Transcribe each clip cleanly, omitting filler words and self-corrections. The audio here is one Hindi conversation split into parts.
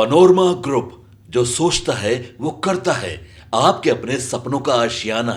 पनोरमा ग्रुप, जो सोचता है वो करता है। आपके अपने सपनों का आशियाना।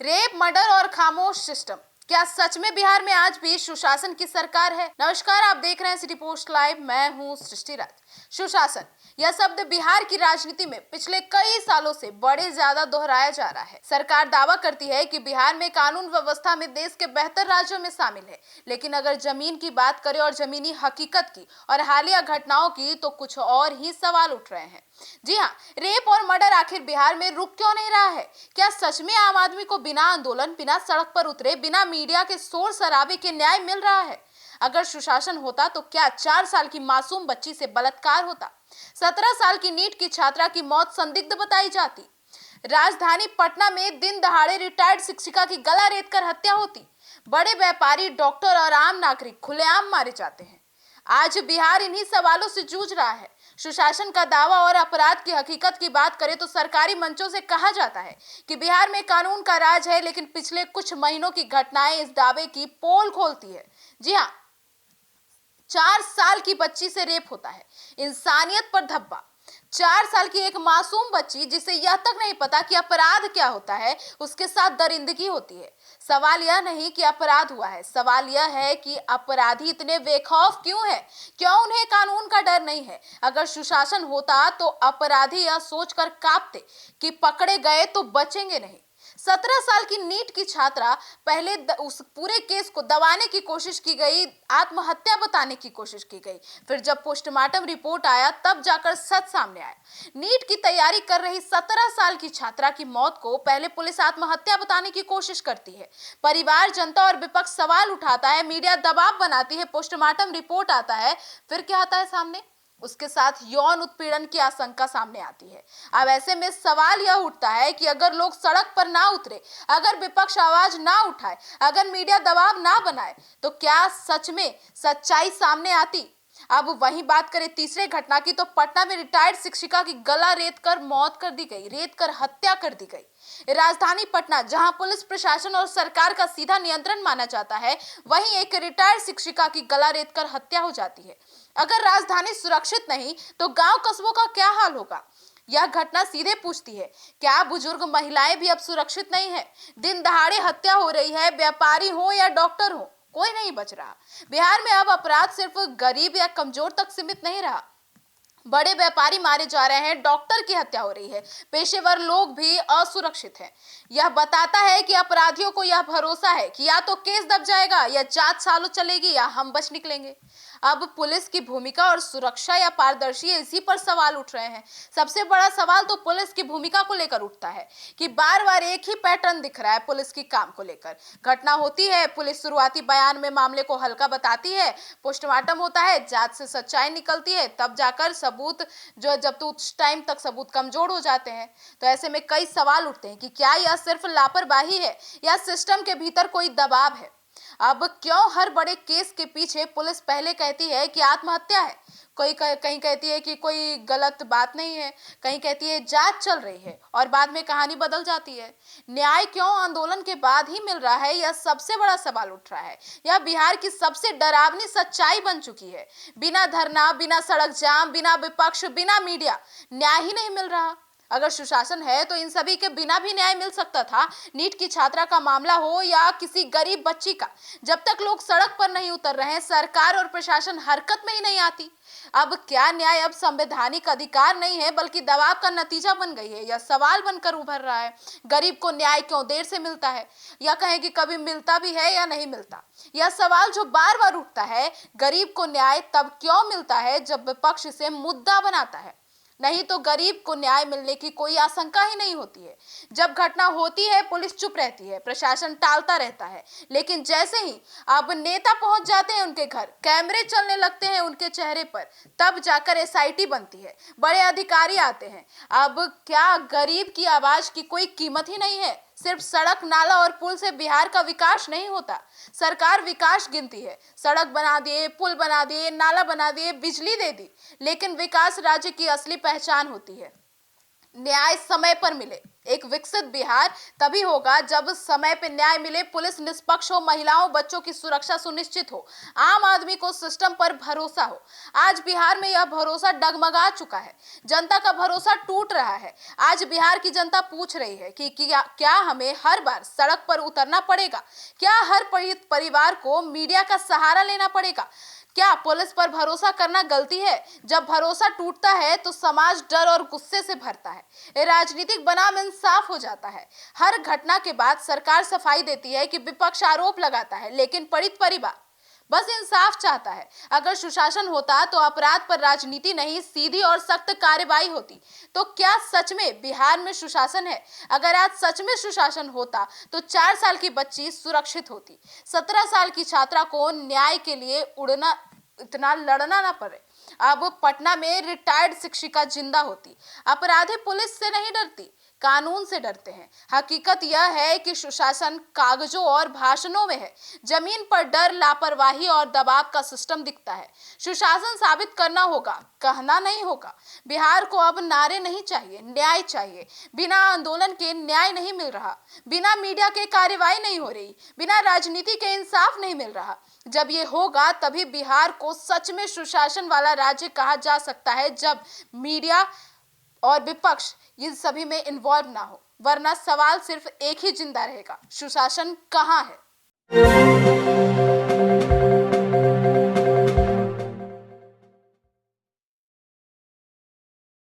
रेप, मर्डर और खामोश सिस्टम, क्या सच में बिहार में आज भी सुशासन की सरकार है? नमस्कार, आप देख रहे हैं सिटी पोस्ट लाइव। मैं हूं सृष्टि राज। सुशासन, यह शब्द बिहार की राजनीति में पिछले कई सालों से बड़े ज्यादा दोहराया जा रहा है। सरकार दावा करती है कि बिहार में कानून व्यवस्था में देश के बेहतर राज्यों में शामिल है, लेकिन अगर जमीन की बात करें और जमीनी हकीकत की और हालिया घटनाओं की, तो कुछ और ही सवाल उठ रहे हैं। जी हाँ, रेप और मर्डर आखिर बिहार में रुक क्यों नहीं रहा है? क्या सच में आम आदमी को बिना आंदोलन, बिना सड़क पर उतरे, बिना मीडिया के शोर शराबे के न्याय मिल रहा है? अगर सुशासन होता तो क्या 4 साल की मासूम बच्ची से बलात्कार होता? 17 साल की नीट की छात्रा की मौत संदिग्ध बताई जाती? राजधानी पटना में दिन दहाड़े रिटायर्ड शिक्षिका की गला रेतकर हत्या होती? बड़े व्यापारी, डॉक्टर और आम नागरिक खुलेआम मारे जाते हैं। आज बिहार इन्हीं सवालों से जूझ रहा है। सुशासन का दावा और अपराध की हकीकत की बात करें तो सरकारी मंचों से कहा जाता है कि बिहार में कानून का राज है, लेकिन पिछले कुछ महीनों की घटनाएं इस दावे की पोल खोलती है। जी हाँ, 4 साल की बच्ची से रेप होता है, इंसानियत पर धब्बा। 4 साल की एक मासूम बच्ची, जिसे यह तक नहीं पता कि अपराध क्या होता है, उसके साथ दरिंदगी होती है। सवाल यह नहीं कि अपराध हुआ है, सवाल यह है कि अपराधी इतने बेखौफ क्यों है? क्यों उन्हें कानून का डर नहीं है? अगर सुशासन होता तो अपराधी यह सोचकर कांपते कि पकड़े गए तो बचेंगे नहीं। 17 साल की नीट की छात्रा, पहले उस पूरे केस को दबाने की कोशिश की गई, आत्महत्या बताने की कोशिश की गई, फिर जब पोस्टमार्टम रिपोर्ट आया तब जाकर सच सामने आया। नीट की तैयारी कर रही 17 साल की छात्रा की मौत को पहले पुलिस आत्महत्या बताने की कोशिश करती है, परिवार, जनता और विपक्ष सवाल उठाता है, मीडिया दबाव बनाती है, पोस्टमार्टम रिपोर्ट आता है, फिर क्या आता है सामने? उसके साथ यौन उत्पीड़न की आशंका सामने आती है। अब ऐसे में सवाल यह उठता है कि अगर लोग सड़क पर ना उतरे, अगर विपक्ष आवाज ना उठाए, अगर मीडिया दबाव ना बनाए, तो क्या सच में सच्चाई सामने आती? अब वहीं बात करें तीसरे घटना की, तो पटना में रिटायर्ड शिक्षिका की गला रेत कर मौत कर दी गई, रेत कर हत्या कर दी गई। राजधानी पटना, जहां पुलिस प्रशासन और सरकार का सीधा नियंत्रण माना जाता है, वहीं एक रिटायर्ड शिक्षिका की गला रेत कर हत्या हो जाती है। अगर राजधानी सुरक्षित नहीं तो गांव कस्बों का क्या हाल होगा? यह घटना सीधे पूछती है, क्या बुजुर्ग महिलाएं भी अब सुरक्षित नहीं है? दिन दहाड़े हत्या हो रही है, व्यापारी हो या डॉक्टर हो, कोई नहीं बच रहा। बिहार में अब अपराध सिर्फ गरीब या कमजोर तक सीमित नहीं रहा। बड़े व्यापारी मारे जा रहे हैं, डॉक्टर की हत्या हो रही है, पेशेवर लोग भी असुरक्षित हैं। यह बताता है कि अपराधियों को यह भरोसा है कि या तो केस दब जाएगा, या जांच सालों चलेगी, या हम बच निकलेंगे। अब पुलिस की भूमिका और सुरक्षा या पारदर्शी, इसी पर सवाल उठ रहे हैं। सबसे बड़ा सवाल तो पुलिस की भूमिका को लेकर उठता है कि बार बार एक ही पैटर्न दिख रहा है पुलिस की काम को लेकर। घटना होती है, पुलिस शुरुआती बयान में मामले को हल्का बताती है, पोस्टमार्टम होता है, जांच से सच्चाई निकलती है, तब जाकर सबूत, जो जब तो उस टाइम तक सबूत कमजोर हो जाते हैं। तो ऐसे में कई सवाल उठते हैं कि क्या यह सिर्फ लापरवाही है या सिस्टम के भीतर कोई दबाव है? अब क्यों हर बड़े केस के पीछे पुलिस पहले कहती है कि आत्महत्या है, कहीं कहती है कि कोई गलत बात नहीं है, कहीं कहती है जांच चल रही है, और बाद में कहानी बदल जाती है? न्याय क्यों आंदोलन के बाद ही मिल रहा है, यह सबसे बड़ा सवाल उठ रहा है। यह बिहार की सबसे डरावनी सच्चाई बन चुकी है। बिना धरना, बिना सड़क जाम, बिना विपक्ष, बिना मीडिया, न्याय ही नहीं मिल रहा। अगर सुशासन है तो इन सभी के बिना भी न्याय मिल सकता था। नीट की छात्रा का मामला हो या किसी गरीब बच्ची का, जब तक लोग सड़क पर नहीं उतर रहे हैं, सरकार और प्रशासन हरकत में ही नहीं आती। अब क्या न्याय अब संवैधानिक अधिकार नहीं है, बल्कि दबाव का नतीजा बन गई है? यह सवाल बनकर उभर रहा है। गरीब को न्याय क्यों देर से मिलता है, या कहें कि कभी मिलता भी है या नहीं मिलता? यह सवाल जो बार बार उठता है। गरीब को न्याय तब क्यों मिलता है जब विपक्ष इसे मुद्दा बनाता है, नहीं तो गरीब को न्याय मिलने की कोई आशंका ही नहीं होती है। जब घटना होती है पुलिस चुप रहती है, प्रशासन टालता रहता है, लेकिन जैसे ही अब नेता पहुंच जाते हैं उनके घर, कैमरे चलने लगते हैं उनके चेहरे पर, तब जाकर एसआईटी बनती है, बड़े अधिकारी आते हैं। अब क्या गरीब की आवाज की कोई कीमत ही नहीं है? सिर्फ सड़क, नाला और पुल से बिहार का विकास नहीं होता। सरकार विकास गिनती है, सड़क बना दिए, पुल बना दिए, नाला बना दिए, बिजली दे दी, लेकिन विकास राज्य की असली पहचान होती है। न्याय समय पर मिले। एक विकसित बिहार तभी होगा जब समय पर न्याय मिले, पुलिस निष्पक्ष हो, महिलाओं बच्चों की सुरक्षा सुनिश्चित हो, आम आदमी को सिस्टम पर भरोसा हो। आज बिहार में यह भरोसा डगमगा चुका है, जनता का भरोसा टूट रहा है। आज बिहार की जनता पूछ रही है कि क्या हमें हर बार सड़क पर उतरना पड़ेगा? क्या हर पीड़ित परिवार को मीडिया का सहारा लेना पड़ेगा? क्या पुलिस पर भरोसा करना गलती है? जब भरोसा टूटता है तो समाज डर और गुस्से से भरता है, ये राजनीतिक बनाम इंसाफ हो जाता है। हर घटना के बाद सरकार सफाई देती है कि विपक्ष आरोप लगाता है, लेकिन पीड़ित परिवार बस इंसाफ चाहता है। अगर सुशासन होता तो अपराध पर राजनीति नहीं, सीधी और सख्त कार्रवाई होती। तो क्या सच में बिहार में सुशासन है? अगर आज सच में सुशासन होता तो 4 साल की बच्ची सुरक्षित होती, 17 साल की छात्रा को न्याय के लिए इतना लड़ना ना पड़े। अब पटना में रिटायर्ड शिक्षिका जिंदा होती। अपराधी पुलिस से नहीं डरती, कानून से डरते हैं। हकीकत यह है कि सुशासन कागजों और भाषणों में है, जमीन पर डर, लापरवाही और दबाव का सिस्टम दिखता है। सुशासन साबित करना होगा, कहना नहीं होगा। बिहार को अब नारे नहीं चाहिए, न्याय चाहिए। बिना आंदोलन के न्याय नहीं मिल रहा, बिना मीडिया के कार्रवाई नहीं हो रही, बिना राजनीति के इंसाफ नहीं मिल रहा। जब ये होगा तभी बिहार को सच में सुशासन वाला राज्य कहा जा सकता है, जब मीडिया और विपक्ष इन सभी में इन्वॉल्व ना हो। वरना सवाल सिर्फ एक ही जिंदा रहेगा, सुशासन कहाँ है?